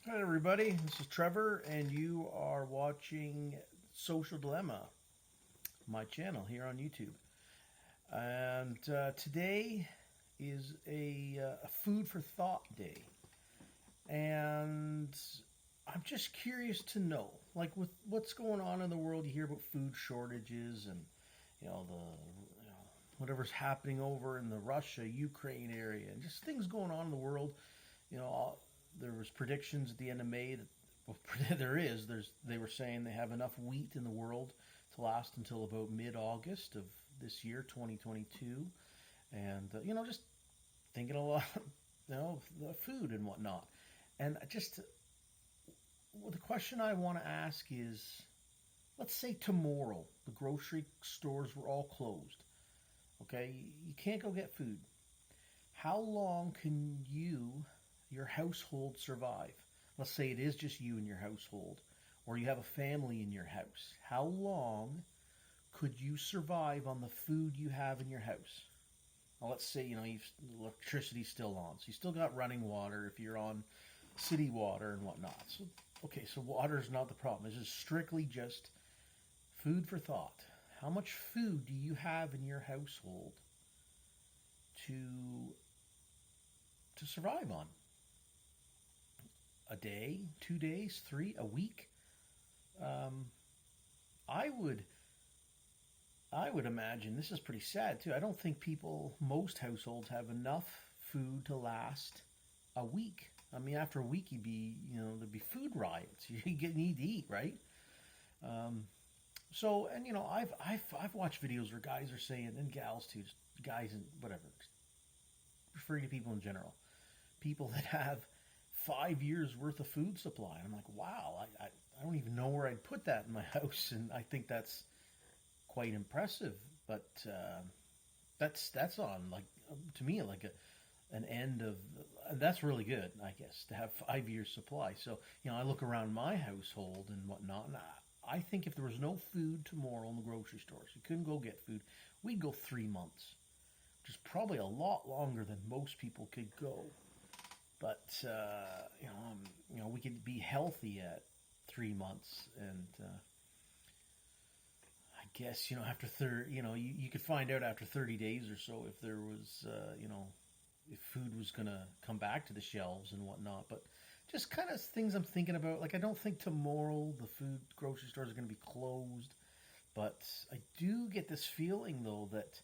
Hi, everybody. This is Trevor, and you are watching Social Dilemma, my channel here on YouTube. And today is a food for thought day. And I'm just curious to know, like, with what's going on in the world, you hear about food shortages and, whatever's happening over in the Russia, Ukraine area, and just things going on in the world. You know, there was predictions at the end of May that well, they were saying they have enough wheat in the world to last until about mid-August of this year, 2022, and just thinking a lot, the food and whatnot, and just well, the question I want to ask is, let's say tomorrow the grocery stores were all closed. Okay, you can't go get food. How long can your household survive? Let's say it is just you and your household, or you have a family in your house. How long could you survive on the food you have in your house? Well, let's say electricity's still on, so you still got running water if you're on city water and whatnot. So okay, so water is not the problem. This is strictly just food for thought. How much food do you have in your household to survive on? A day, 2 days, three, a week? Um, I would I would imagine this is pretty sad too. I don't think most households have enough food to last a week. I mean, after a week, there'd be food riots. You need to eat, right? Um, so, and I've watched videos where guys are saying, and gals too, just guys and whatever, just referring to people in general, people that have 5 years worth of food supply. And I'm like, wow, I don't even know where I'd put that in my house, and I think that's quite impressive. But that's on like to me like an end of and that's really good, I guess, to have 5 years supply. So I look around my household and whatnot, and I think if there was no food tomorrow in the grocery stores, you couldn't go get food, we'd go 3 months, which is probably a lot longer than most people could go. But we could be healthy at 3 months, and I guess after 30, you could find out after 30 days or so if there was if food was gonna come back to the shelves and whatnot. But just kind of things I'm thinking about. Like, I don't think tomorrow the food grocery stores are gonna be closed, but I do get this feeling though that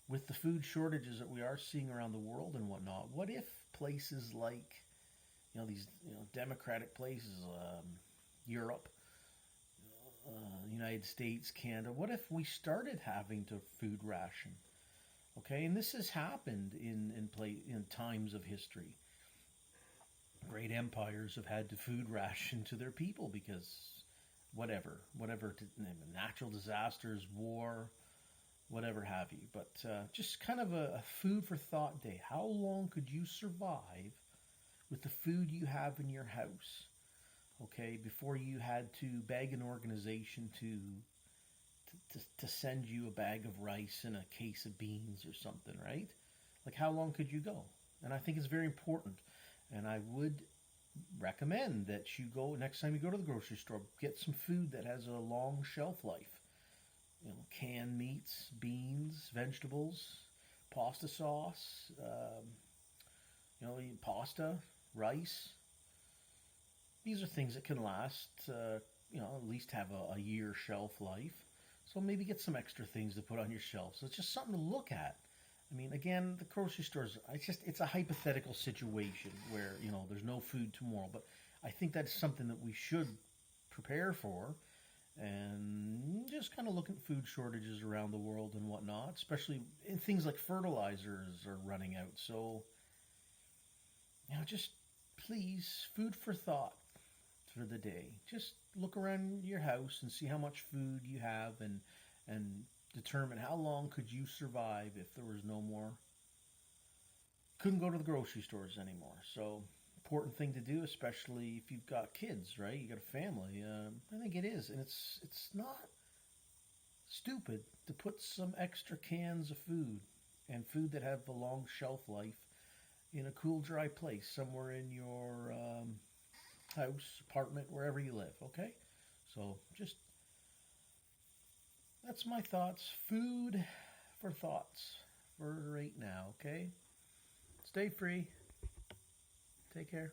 with the food shortages that we are seeing around the world and whatnot, what if places like these democratic places, Europe, United States, Canada, what if we started having to food ration? Okay, and this has happened in times of history. Great empires have had to food ration to their people because whatever, natural disasters, war, whatever have you. But just kind of a food for thought day. How long could you survive with the food you have in your house? Okay, before you had to beg an organization to send you a bag of rice and a case of beans or something, right? Like, how long could you go? And I think it's very important. And I would recommend that you go next time you go to the grocery store, get some food that has a long shelf life. Canned meats, beans, vegetables, pasta sauce, pasta, rice. These are things that can last, at least have a year shelf life. So maybe get some extra things to put on your shelf. So it's just something to look at. I mean, again, the grocery stores, it's a hypothetical situation where, there's no food tomorrow. But I think that's something that we should prepare for, and just kind of look at food shortages around the world and whatnot, especially in things like fertilizers are running out. So, just please, food for thought for the day. Just look around your house and see how much food you have, and determine how long could you survive if there was no more. Couldn't go to the grocery stores anymore. So important thing to do, especially if you've got kids, right? You got a family. I think it is, and it's not stupid to put some extra cans of food and food that have a long shelf life in a cool, dry place somewhere in your house, apartment, wherever you live, okay? So just, that's my thoughts. Food for thoughts for right now, okay? Stay free. Take care.